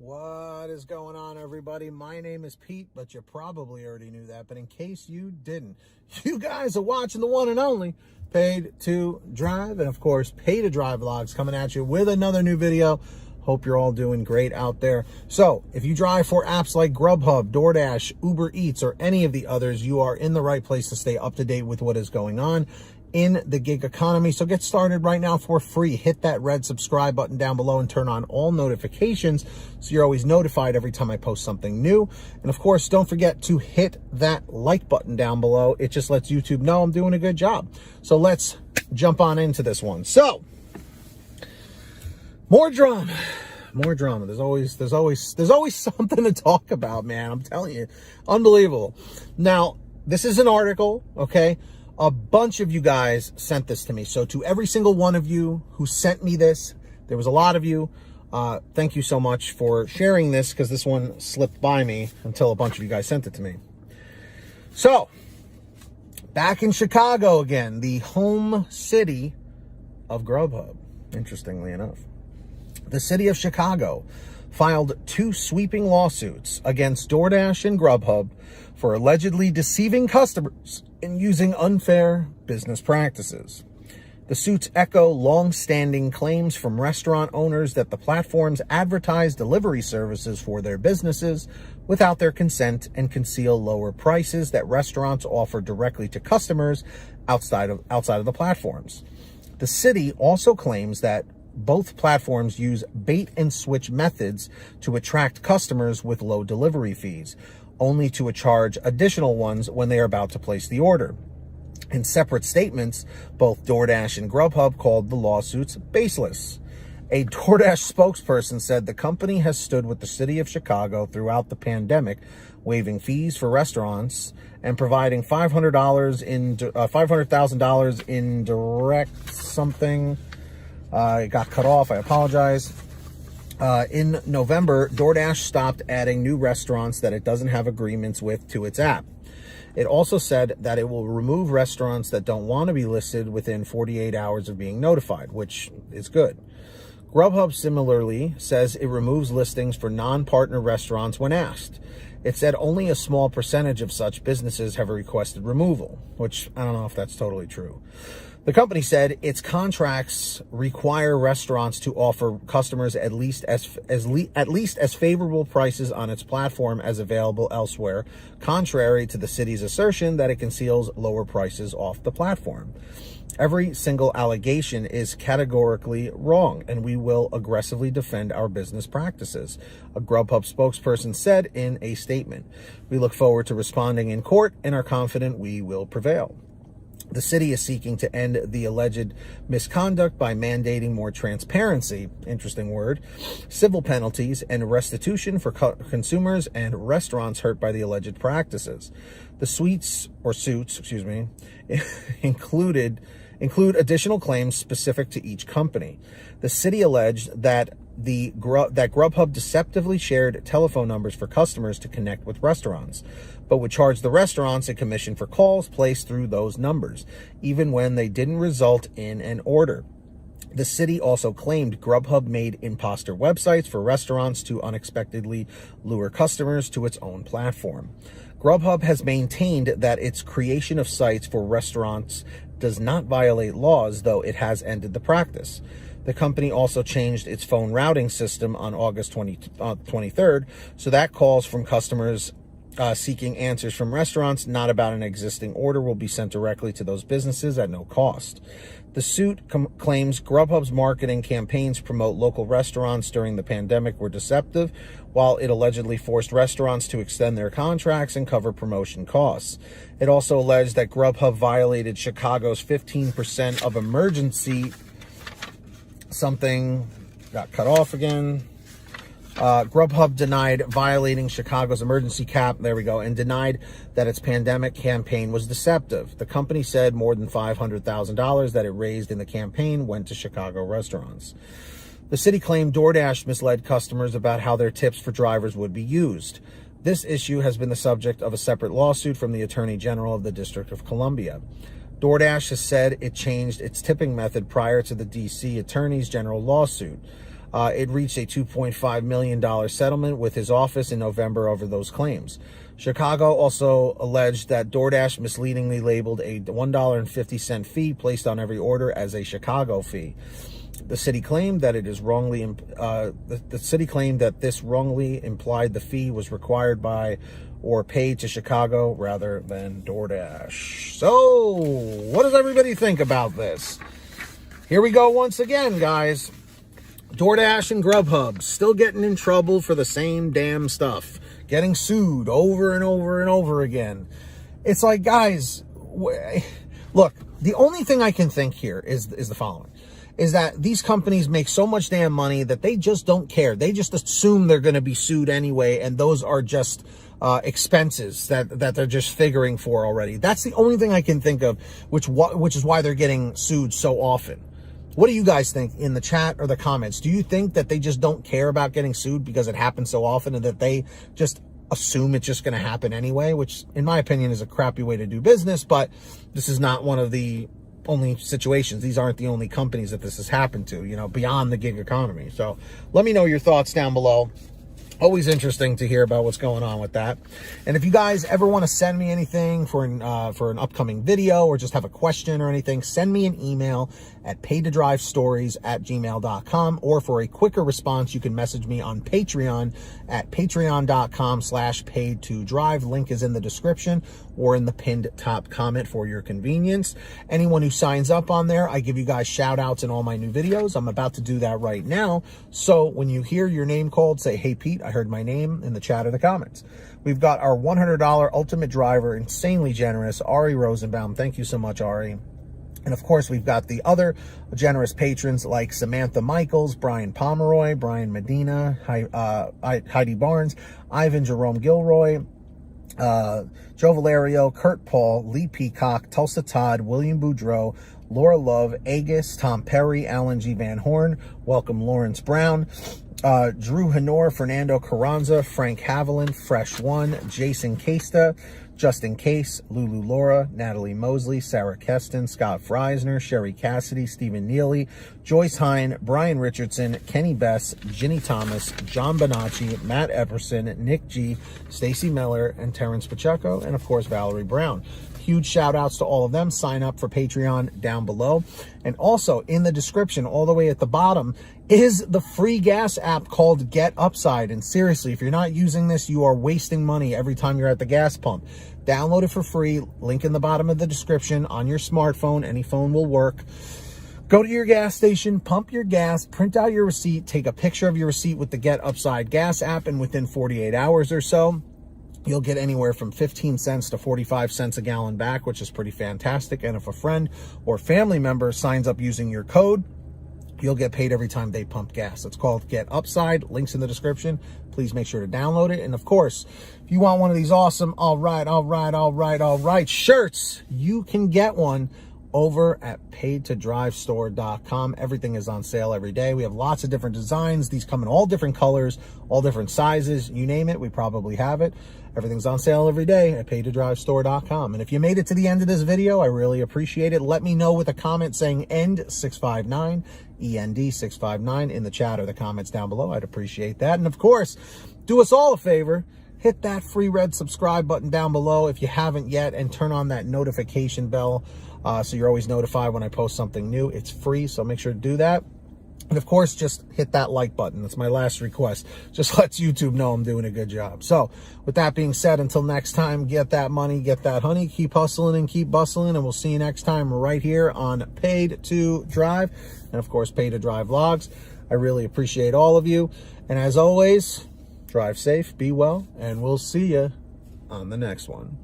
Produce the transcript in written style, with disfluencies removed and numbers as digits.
What is going on, everybody? My name is Pete, but you probably already knew that. But in case you didn't, you guys are watching the one and only Paid to Drive, and of course, Pay to Drive vlogs coming at you with another new video. Hope you're all doing great out there. So if you drive for apps like GrubHub, Doordash, Uber Eats, or any of the others, you are in the right place to stay up to date with what is going on in the gig economy. So get started right now for free. Hit that red subscribe button down below and turn on all notifications so you're always notified every time I post something new. And of course, don't forget to hit that like button down below. It just lets YouTube know I'm doing a good job. So let's jump on into this one. So more drama. There's always something to talk about, man. I'm telling you, unbelievable. Now, this is an article, okay? A bunch of you guys sent this to me. So to every single one of you who sent me this, there was a lot of you. Thank you so much for sharing this, because this one slipped by me until a bunch of you guys sent it to me. So, back in Chicago again, the home city of GrubHub, interestingly enough. The city of Chicago filed 2 sweeping lawsuits against Doordash and GrubHub for allegedly deceiving customers and using unfair business practices. The suits echo long-standing claims from restaurant owners that the platforms advertise delivery services for their businesses without their consent and conceal lower prices that restaurants offer directly to customers outside of the platforms. The city also claims that both platforms use bait-and-switch methods to attract customers with low delivery fees, only to charge additional ones when they are about to place the order. In separate statements, both Doordash and GrubHub called the lawsuits baseless. A Doordash spokesperson said the company has stood with the city of Chicago throughout the pandemic, waiving fees for restaurants and providing $500,000 in direct something. It got cut off. I apologize. In November, Doordash stopped adding new restaurants that it doesn't have agreements with to its app. It also said that it will remove restaurants that don't want to be listed within 48 hours of being notified, which is good. GrubHub similarly says it removes listings for non-partner restaurants when asked. It said only a small percentage of such businesses have requested removal, which I don't know if that's totally true. The company said its contracts require restaurants to offer customers at least as favorable prices on its platform as available elsewhere, contrary to the city's assertion that it conceals lower prices off the platform. Every single allegation is categorically wrong, and we will aggressively defend our business practices, a GrubHub spokesperson said in a statement. We look forward to responding in court and are confident we will prevail. The city is seeking to end the alleged misconduct by mandating more transparency, interesting word, civil penalties, and restitution for consumers and restaurants hurt by the alleged practices. The suits include additional claims specific to each company. The city alleged that GrubHub deceptively shared telephone numbers for customers to connect with restaurants, but would charge the restaurants a commission for calls placed through those numbers, even when they didn't result in an order. The city also claimed GrubHub made imposter websites for restaurants to unexpectedly lure customers to its own platform. GrubHub has maintained that its creation of sites for restaurants does not violate laws, though it has ended the practice. The company also changed its phone routing system on August 23rd, so that calls from customers seeking answers from restaurants, not about an existing order, will be sent directly to those businesses at no cost. The suit claims GrubHub's marketing campaigns to promote local restaurants during the pandemic were deceptive, while it allegedly forced restaurants to extend their contracts and cover promotion costs. It also alleged that GrubHub violated Chicago's 15% of emergency something. Got cut off again. GrubHub denied violating Chicago's emergency cap, there we go, and denied that its pandemic campaign was deceptive. The company said more than $500,000 that it raised in the campaign went to Chicago restaurants. The city claimed Doordash misled customers about how their tips for drivers would be used. This issue has been the subject of a separate lawsuit from the Attorney General of the District of Columbia. Doordash has said it changed its tipping method prior to the D.C. Attorney's General lawsuit. it reached a $2.5 million settlement with his office in November over those claims. Chicago also alleged that DoorDash misleadingly labeled a $1.50 fee placed on every order as a Chicago fee. The city claimed that this wrongly implied the fee was required by or paid to Chicago rather than DoorDash. So, what does everybody think about this? Here we go once again, guys. DoorDash and GrubHub still getting in trouble for the same damn stuff. Getting sued over and over and over again. It's like, guys, look, the only thing I can think here is the following. Is that these companies make so much damn money that they just don't care. They just assume they're going to be sued anyway, and those are just expenses that they're just figuring for already. That's the only thing I can think of, which is why they're getting sued so often. What do you guys think in the chat or the comments? Do you think that they just don't care about getting sued because it happens so often and that they just assume it's just going to happen anyway, which in my opinion is a crappy way to do business, but this is not one of the only situations. These aren't the only companies that this has happened to, you know, beyond the gig economy. So let me know your thoughts down below. Always interesting to hear about what's going on with that. And if you guys ever want to send me anything for an upcoming video or just have a question or anything, send me an email at paidtodrivestories@gmail.com, or for a quicker response, you can message me on Patreon at patreon.com/paidtodrive. Link is in the description or in the pinned top comment for your convenience. Anyone who signs up on there, I give you guys shout outs in all my new videos. I'm about to do that right now. So when you hear your name called, say, "Hey Pete, I heard my name," in the chat or the comments. We've got our $100 ultimate driver, insanely generous, Ari Rosenbaum. Thank you so much, Ari. And of course, we've got the other generous patrons like Samantha Michaels, Brian Pomeroy, Brian Medina, Heidi Barnes, Ivan Jerome Gilroy, Joe Valerio, Kurt Paul, Lee Peacock, Tulsa Todd, William Boudreau, Laura Love, Agus, Tom Perry, Alan G. Van Horn, welcome Lawrence Brown, Drew Hanor, Fernando Carranza, Frank Haviland, Fresh One, Jason Casta, Justin Case, Lulu Laura, Natalie Mosley, Sarah Keston, Scott Freisner, Sherry Cassidy, Stephen Neely, Joyce Hine, Brian Richardson, Kenny Bess, Ginny Thomas, John Bonacci, Matt Epperson, Nick G, Stacy Miller, and Terrence Pacheco, and of course Valerie Brown. Huge shout outs to all of them. Sign up for Patreon down below. And also in the description, all the way at the bottom, is the free gas app called Get Upside. And seriously, if you're not using this, you are wasting money every time you're at the gas pump. Download it for free. Link in the bottom of the description on your smartphone. Any phone will work. Go to your gas station, pump your gas, print out your receipt, take a picture of your receipt with the Get Upside gas app, and within 48 hours or so, you'll get anywhere from 15 cents to 45 cents a gallon back, which is pretty fantastic. And if a friend or family member signs up using your code, you'll get paid every time they pump gas. It's called Get Upside. Links in the description. Please make sure to download it. And of course, if you want one of these awesome all right shirts, you can get one over at paidtodrivestore.com. Everything is on sale every day. We have lots of different designs. These come in all different colors, all different sizes. You name it, we probably have it. Everything's on sale every day at paidtodrivestore.com. And if you made it to the end of this video, I really appreciate it. Let me know with a comment saying END659, END659 in the chat or the comments down below. I'd appreciate that. And of course, do us all a favor. Hit that free red subscribe button down below if you haven't yet, and turn on that notification bell so you're always notified when I post something new. It's free, so make sure to do that. And of course, just hit that like button. That's my last request. Just lets YouTube know I'm doing a good job. So with that being said, until next time, get that money, get that honey, keep hustling and keep bustling, and we'll see you next time right here on Paid to Drive, and of course, Paid to Drive Vlogs. I really appreciate all of you. And as always, drive safe, be well, and we'll see you on the next one.